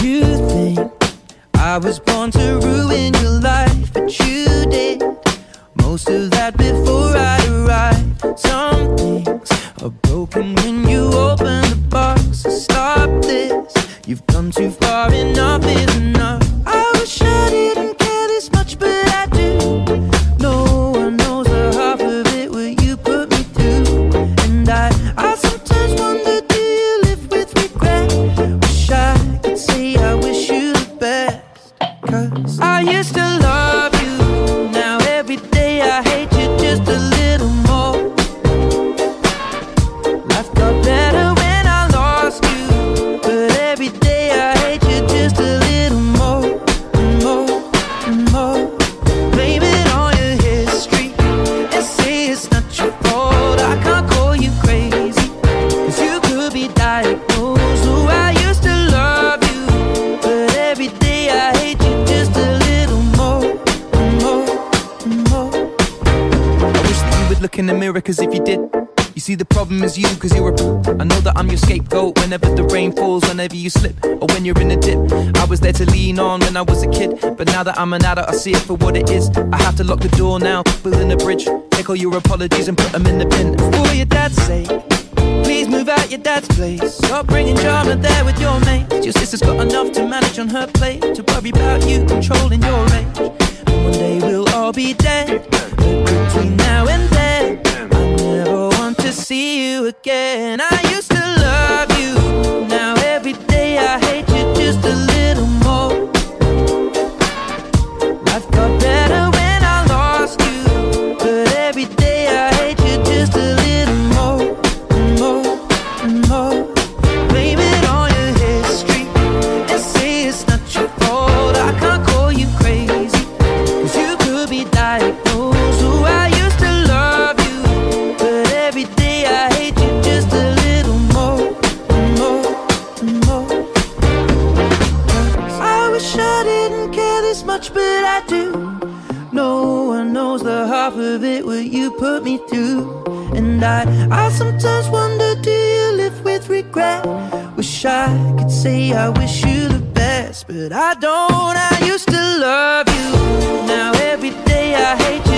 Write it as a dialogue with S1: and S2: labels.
S1: You think I was born to ruin your life, but you did most of that before I arrived. Some things are broken when you open the box. So stop this, you've come too far, enough is enough. I wish I didn't care this much, but I do. No one knows the half of it, what you put me through. And I sometimes wonder, do you live with regret? Wish I could say I wish you the best. Cause I used to love you, now every day I hate you just a little more. Life got better when I lost you, but every day I hate you just a little more, more, more. Blame it on your history and say it's not your fault. I can't call you crazy, cause you could be diagnosed. Oh, I used to love you, but every day I hate you just a little more, more, more. I wish that you would look in the mirror, cause if you did, you see the problem is you, cause you're I know that I'm your scapegoat whenever the rain falls, whenever you slip, or when you're in a dip. I was there to lean on when I was a kid, but now that I'm an adult I see it for what it is. I have to lock the door now, building a bridge. Take all your apologies and put them in the bin. For your dad's sake, please move out your dad's place. Stop bringing drama there with your mates. Your sister's got enough to manage on her plate, to worry about you controlling your age. And one day we'll all be dead, but between now and then I never want to see you again. I used to love you, now every day I hate you just a little more. Life got better when I lost you, but every day I hate you just a little more, more, more. Blame it on your history and say it's not your fault. I can't call you crazy, cause you could be diagnosed. Oh, I used to love you, but every day I hate you just a little more, more, more. I wish I didn't care this much, but I do. No one knows the half of it, what you put me through. And I sometimes wonder, do you live with regret? Wish I could say I wish you the best, but I don't. I used to love you, now every day I hate you